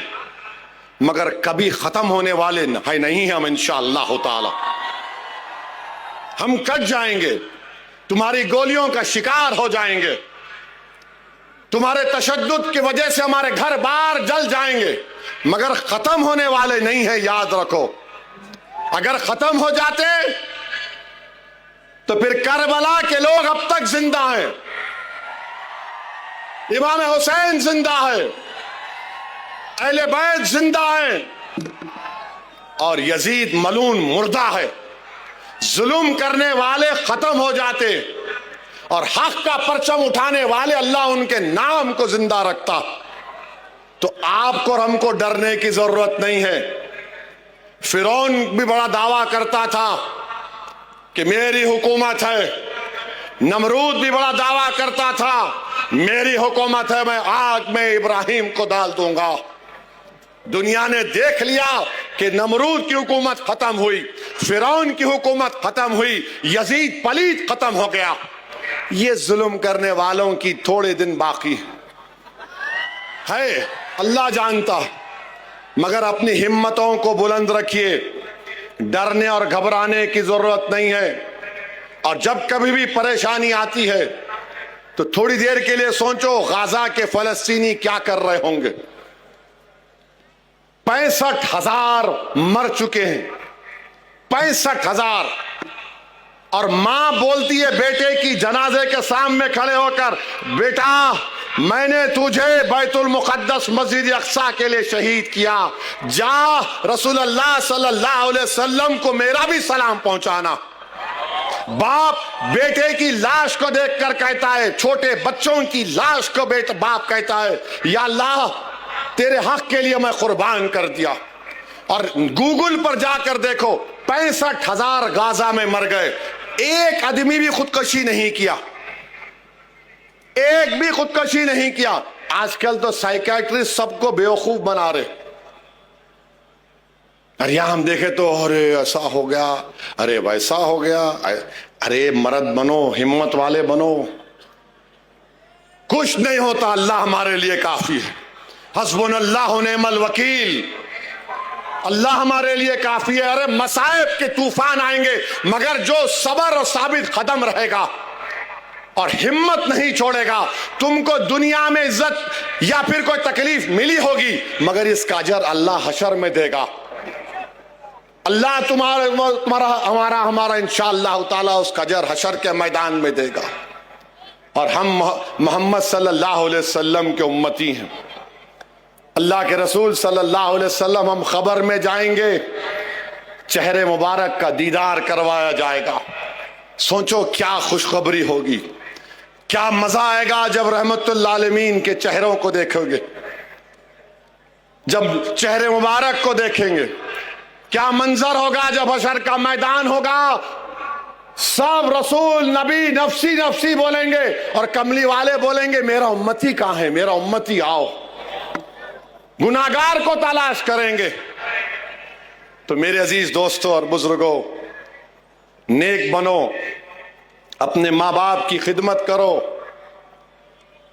मगर कभी खत्म होने वाले नहीं हम इंशाअल्लाह ताला। हम कट जाएंगे, तुम्हारी गोलियों का शिकार हो जाएंगे, तुम्हारे तशद्दुद की वजह से हमारे घर बार जल जाएंगे, मगर खत्म होने वाले नहीं है, याद रखो। अगर खत्म हो जाते तो फिर करबला के लोग अब तक जिंदा हैं, इमाम हुसैन जिंदा है, अहले बैत जिंदा है, और यजीद मलून मुर्दा है। जुल्म करने वाले खत्म हो जाते और हक का परचम उठाने वाले अल्लाह उनके नाम को जिंदा रखता। तो आपको और हमको डरने की जरूरत नहीं है। फिरौन भी बड़ा दावा करता था कि मेरी हुकूमत है, नमरूद भी बड़ा दावा करता था मेरी हुकूमत है, मैं आग में इब्राहिम को डाल दूंगा। दुनिया ने देख लिया कि नमरूद की हुकूमत खत्म हुई, फिरौन की हुकूमत खत्म हुई, यजीद पलीत खत्म हो गया। ये जुल्म करने वालों की थोड़े दिन बाकी है, अल्लाह जानता। मगर अपनी हिम्मतों को बुलंद रखिए, डरने और घबराने की जरूरत नहीं है। और जब कभी भी परेशानी आती है तो थोड़ी देर के लिए सोचो गाजा के फलस्तीनी क्या कर रहे होंगे। 65,000 मर चुके हैं, 65,000। और मां बोलती है बेटे की जनाजे के सामने खड़े होकर, बेटा मैंने तुझे बैतुल मुक़द्दस मस्जिद अक़सा के लिए शहीद किया, जा रसूलुल्लाह सल्लल्लाहु अलैहि वसल्लम को मेरा भी सलाम पहुंचाना। बाप बेटे की लाश को देखकर कहता है, छोटे बच्चों की लाश को बाप कहता है, या अल्लाह तेरे हक के लिए मैं कुर्बान कर दिया। और गूगल पर जाकर देखो 65,000 गाजा में मर गए, एक आदमी भी खुदकुशी नहीं किया, एक भी खुदकुशी नहीं किया। आजकल तो साइकियाट्रिस्ट सबको बेवकूफ बना रहे। अरे यहां हम देखे तो अरे ऐसा हो गया, अरे वैसा हो गया। अरे मर्द बनो, हिम्मत वाले बनो। कुछ नहीं होता, अल्लाह हमारे लिए काफी है। हस्बुनल्लाहु व निअमल वकील, अल्लाह हमारे लिए काफी है। अरे मसाइब के तूफान आएंगे, मगर जो सबर और साबित कदम रहेगा और हिम्मत नहीं छोड़ेगा, तुमको दुनिया में इज्जत या फिर कोई तकलीफ मिली होगी, मगर इसका अजर अल्लाह हशर में देगा। अल्लाह तुम्हारा हमारा इंशाअल्लाह ताला उसका अजर हशर के मैदान में देगा। और हम मोहम्मद सल्लल्लाहु अलैहि वसल्लम के उम्मती हैं। अल्लाह के रसूल सल्लल्लाहु अलैहि वसल्लम, हम खबर में जाएंगे, चेहरे मुबारक का दीदार करवाया जाएगा। सोचो क्या खुशखबरी होगी, क्या मजा आएगा जब रहमतुल आलमीन के चेहरों को देखोगे, जब चेहरे मुबारक को देखेंगे। क्या मंजर होगा जब हशर का मैदान होगा, सब रसूल नबी नफसी नफसी बोलेंगे और कमली वाले बोलेंगे मेरा उम्मती कहां है, मेरा उम्मती आओ। गुनाहगार को तलाश करेंगे। तो मेरे अजीज दोस्तों और बुजुर्गों, नेक बनो, अपने माँ बाप की खिदमत करो,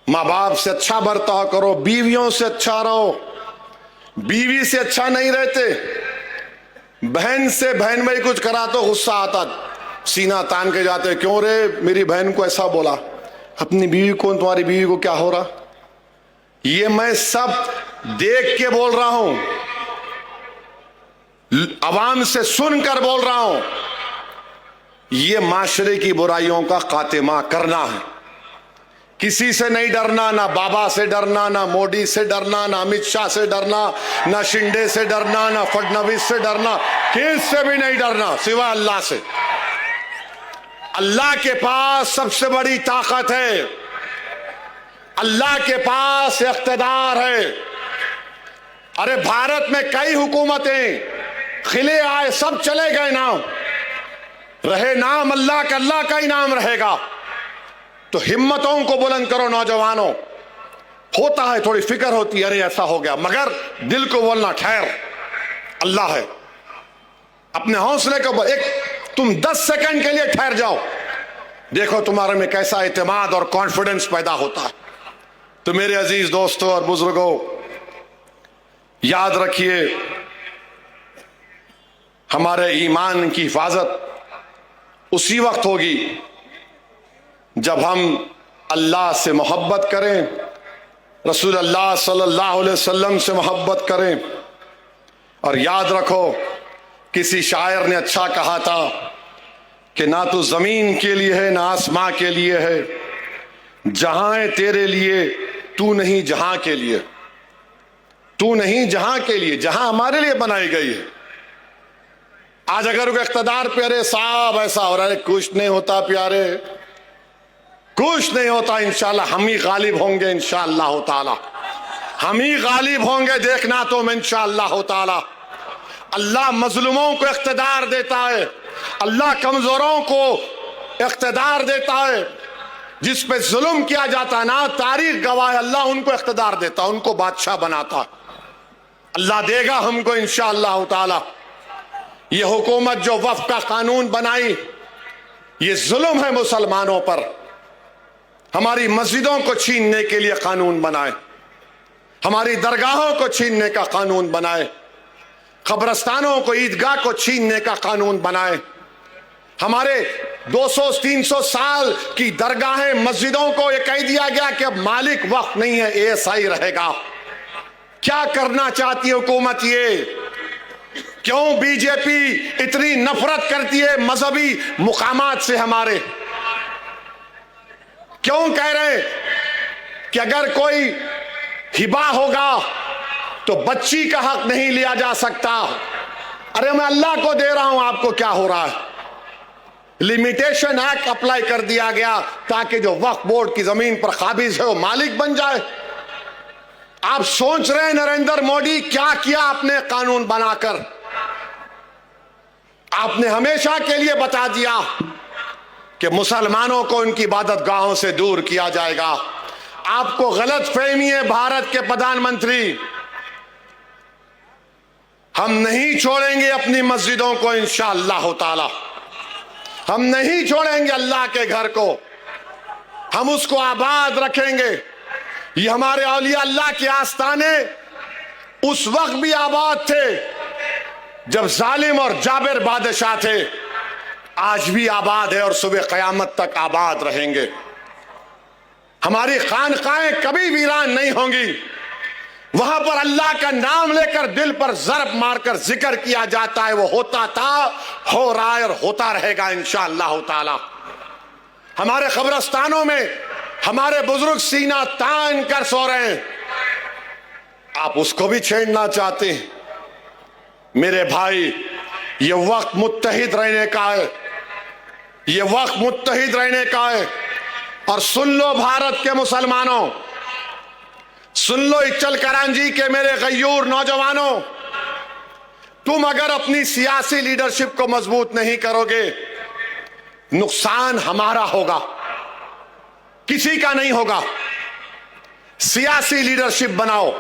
माँ बाप से अच्छा बर्ताव करो, बीवियों से अच्छा रहो। बीवी से अच्छा नहीं रहते, बहन से बहन भाई कुछ करा तो गुस्सा आता, सीना तान के जाते, क्यों रे मेरी बहन को ऐसा बोला, अपनी बीवी को, तुम्हारी बीवी को क्या हो रहा। ये मैं सब देख के बोल रहा हूं, अवाम से सुनकर बोल रहा हूं। ये माशरे की बुराइयों का खात्मा करना है। किसी से नहीं डरना, ना बाबा से डरना, ना मोदी से डरना, ना अमित शाह से डरना, ना शिंदे से डरना, ना फडणवीस से डरना, किससे भी नहीं डरना सिवाय अल्लाह से। अल्लाह के पास सबसे बड़ी ताकत है, अल्लाह के पास इख्तिदार है। अरे भारत में कई हुकूमतें खिले आए, सब चले गए, नाम रहे नाम अल्लाह का, अल्लाह का ही नाम रहेगा। तो हिम्मतों को बुलंद करो नौजवानों। होता है थोड़ी फिक्र होती है, अरे ऐसा हो गया, मगर दिल को बोलना ठहर, अल्लाह है। अपने हौसले को तुम 10 सेकंड के लिए ठहर जाओ, देखो तुम्हारे में कैसा इत्मीनान और कॉन्फिडेंस पैदा होता है। तो मेरे अजीज दोस्तों और बुजुर्गों, याद रखिए, हमारे ईमान की हिफाजत उसी वक्त होगी जब हम अल्लाह से मोहब्बत करें, रसूल अल्लाह सल्लल्लाहु अलैहि वसल्लम से मोहब्बत करें। और याद रखो, किसी शायर ने अच्छा कहा था कि ना तो जमीन के लिए है ना आसमां के लिए है, जहां है तेरे लिए, तू नहीं जहां के लिए, तू नहीं जहां के लिए, जहां हमारे लिए बनाई गई है। आज अगर वो इख्तिदार पे, अरे साहब ऐसा हो रहा है, कुछ नहीं होता प्यारे, कुछ नहीं होता, इंशाल्लाह हम ही गालिब होंगे, इंशाअल्लाह ताला हम ही गालिब होंगे, देखना तुम इंशाअल्लाह ताला। अल्लाह मजलूमों को इख्तिदार देता है, अल्लाह कमजोरों को इख्तिदार देता है। जिस पे जुल्म किया जाता है ना, तारीख गवाह है, अल्लाह उनको इख्तिदार देता है, उनको बादशाह बनाता है। अल्लाह देगा हमको इंशाअल्लाह ताला। ये हुकूमत जो वफ़ का कानून बनाई, ये जुल्म है मुसलमानों पर। हमारी मस्जिदों को छीनने के लिए कानून बनाए, हमारी दरगाहों को छीनने का कानून बनाए, कब्रस्तानों को, ईदगाह को छीनने का कानून बनाए, हमारे 200-300 साल की दरगाहें, मस्जिदों को ये कह दिया गया कि अब मालिक वक्त नहीं है, एएसआई रहेगा। क्या करना चाहती है हुकूमत ये? क्यों बीजेपी इतनी नफरत करती है मजहबी मुकामात से हमारे? क्यों कह रहे हैं कि अगर कोई हिबा होगा तो बच्ची का हक नहीं लिया जा सकता? अरे मैं अल्लाह को दे रहा हूं, आपको क्या हो रहा है? लिमिटेशन एक्ट अप्लाई कर दिया गया ताकि जो वक्फ बोर्ड की जमीन पर काबिज है वो मालिक बन जाए। आप सोच रहे हैं नरेंद्र मोदी क्या किया आपने कानून बनाकर? आपने हमेशा के लिए बता दिया कि मुसलमानों को उनकी इबादत गाहों से दूर किया जाएगा। आपको गलत फहमी है भारत के प्रधानमंत्री। हम नहीं छोड़ेंगे अपनी मस्जिदों को इंशाअल्लाह ताला। हम नहीं छोड़ेंगे अल्लाह के घर को, हम उसको आबाद रखेंगे। ये हमारे औलिया अल्लाह के आस्थाने उस वक्त भी आबाद थे जब जालिम और जाबिर बादशाह थे, आज भी आबाद है और सुबह कयामत तक आबाद रहेंगे। हमारी खानकाएं कभी वीरान नहीं होंगी। वहां पर अल्लाह का नाम लेकर दिल पर ज़रब मारकर जिक्र किया जाता है। वो होता था, हो रहा है और होता रहेगा इंशाअल्लाह ताला। हमारे कब्रिस्तानों में हमारे बुजुर्ग सीना तान कर सो रहे हैं, आप उसको भी छेड़ना चाहते हैं। मेरे भाई, ये वक्त मुत्तहिद रहने का है, ये वक्त मुत्तहिद रहने का है। और सुन लो भारत के मुसलमानों, सुन लो इचल करांजी के मेरे गयूर नौजवानों, तुम अगर अपनी सियासी लीडरशिप को मजबूत नहीं करोगे, नुकसान हमारा होगा, किसी का नहीं होगा। सियासी लीडरशिप बनाओ।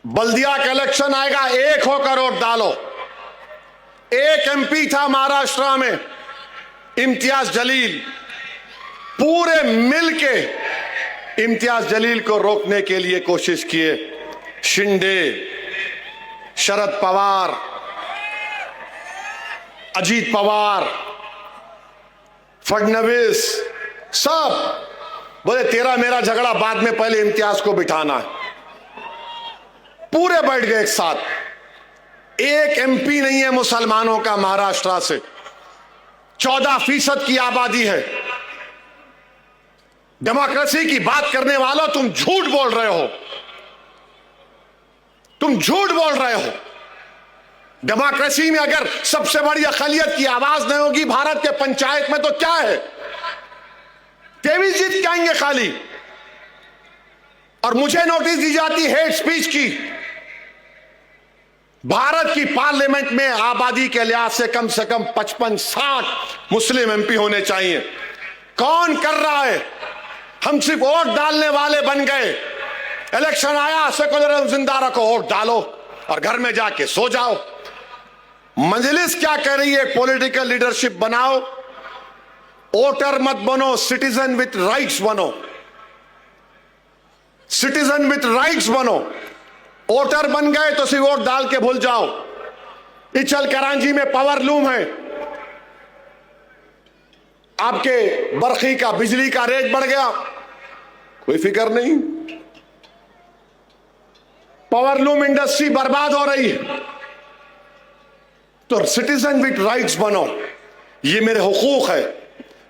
बल्दिया का इलेक्शन आएगा, 1 होकर वोट डालो। एक एमपी था महाराष्ट्र में, इम्तियाज जलील, पूरे मिलके इम्तियाज जलील को रोकने के लिए कोशिश किए। शिंदे, शरद पवार, अजीत पवार, फडणवीस, सब बोले तेरा मेरा झगड़ा बाद में, पहले इम्तियाज को बिठाना है। पूरे बैठ गए एक साथ। एक एमपी नहीं है मुसलमानों का महाराष्ट्र से। 14% की आबादी है। डेमोक्रेसी की बात करने वालों, तुम झूठ बोल रहे हो, तुम झूठ बोल रहे हो। डेमोक्रेसी में अगर सबसे बड़ी अक़लियत की आवाज नहीं होगी भारत के पंचायत में, तो क्या है? 23 जीत जाएंगे खाली। और मुझे नोटिस दी जाती हेट स्पीच की। भारत की पार्लियामेंट में आबादी के लिहाज से कम 55-60 मुस्लिम एमपी होने चाहिए। कौन कर रहा है? हम सिर्फ वोट डालने वाले बन गए। इलेक्शन आया, सेकुलर जिंदा रखो, वोट डालो और घर में जाके सो जाओ। मजलिस क्या कह रही है? पॉलिटिकल लीडरशिप बनाओ, वोटर मत बनो, सिटीजन विथ राइट्स बनो। सिटीजन विथ राइट्स बनो। वोटर बन गए तो सिर्फ वोट डाल के भूल जाओ। इचल करांजी में पावर लूम है, आपके बरखी का, बिजली का रेट बढ़ गया, कोई फिक्र नहीं। पावर लूम इंडस्ट्री बर्बाद हो रही है। तो सिटीजन विथ राइट्स बनो, ये मेरे हुकूक है।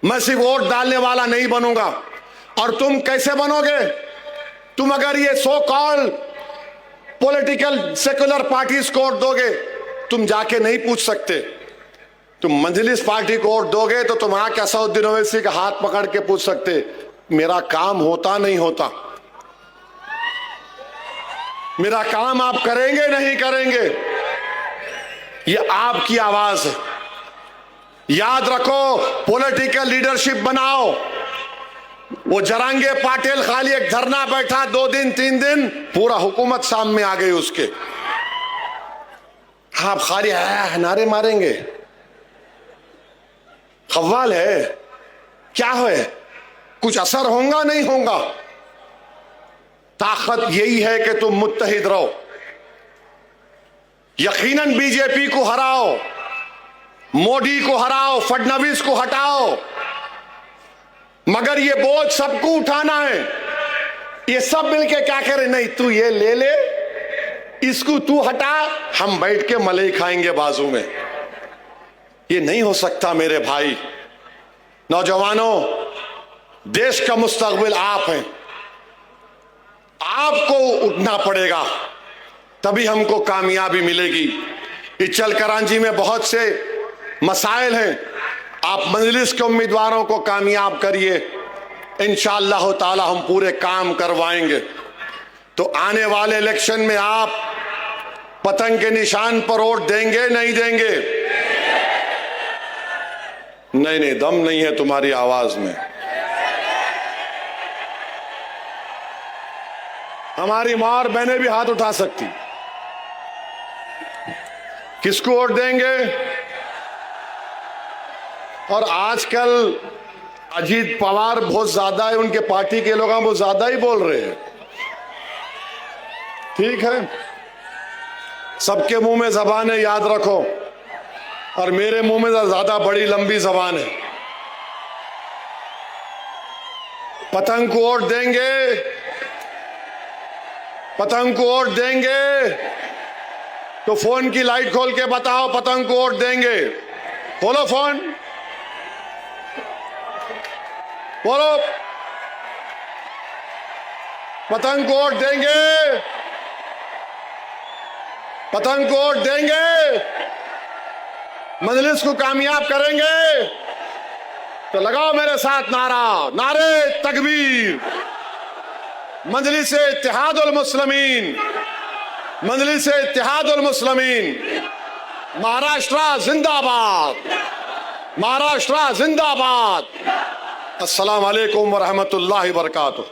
मैं सिर्फ वोट डालने वाला नहीं बनूंगा। और तुम कैसे बनोगे? तुम अगर ये सो कॉल पॉलिटिकल सेकुलर पार्टीज को वोट दोगे, तुम जाके नहीं पूछ सकते। तुम मजलिस पार्टी को वोट दोगे तो तुम आके असदुद्दीन ओवैसी का हाथ पकड़ के पूछ सकते, मेरा काम होता नहीं होता, मेरा काम आप करेंगे नहीं करेंगे। ये आपकी आवाज है। याद रखो, पॉलिटिकल लीडरशिप बनाओ। वो जरांगे पाटिल खाली एक धरना बैठा 2 दिन 3 दिन, पूरा हुकूमत सामने आ गई उसके। आप खाली नारे मारेंगे, खव्वाल है, क्या है? कुछ असर होगा नहीं होगा। ताकत यही है कि तुम मुत्तहिद रहो। यकीनन बीजेपी को हराओ, मोदी को हराओ, फडणवीस को हटाओ, मगर ये बोझ सबको उठाना है। ये सब मिलके क्या करें? नहीं, तू ये ले ले, इसको तू हटा, हम बैठ के मलाई खाएंगे बाजू में। ये नहीं हो सकता मेरे भाई। नौजवानों, देश का मुस्तकबिल आप हैं। आपको उठना पड़ेगा, तभी हमको कामयाबी मिलेगी। इचल करांजी में बहुत से मसाइल हैं। आप मजलिस के उम्मीदवारों को कामयाब करिए, इंशाअल्लाह ताला हम पूरे काम करवाएंगे। तो आने वाले इलेक्शन में आप पतंग के निशान पर वोट देंगे नहीं देंगे? नहीं, दम नहीं है तुम्हारी आवाज में। हमारी मां और बहनें भी हाथ उठा सकती। किसको वोट देंगे? और आजकल अजीत पवार बहुत ज्यादा है, उनके पार्टी के लोग वो ज्यादा ही बोल रहे हैं। ठीक है, सबके मुंह में जबान है, याद रखो, और मेरे मुंह में ज्यादा बड़ी लंबी जबान है। पतंग को वोट देंगे, पतंग को वोट देंगे तो फोन की लाइट खोल के बताओ पतंग को वोट देंगे। खोलो फोन, बोलो पतंग को वोट देंगे, पतंग को वोट देंगे, मजलिस को कामयाब करेंगे। तो लगाओ मेरे साथ नारा, नारे तकबीर, मजलिस इत्तेहादुल मुस्लिमीन, मजलिस इत्तेहादुल मुस्लिमीन, महाराष्ट्र जिंदाबाद, महाराष्ट्र जिंदाबाद। अस्सलाम वालेकुम व रहमतुल्लाहि व बरकातुहू।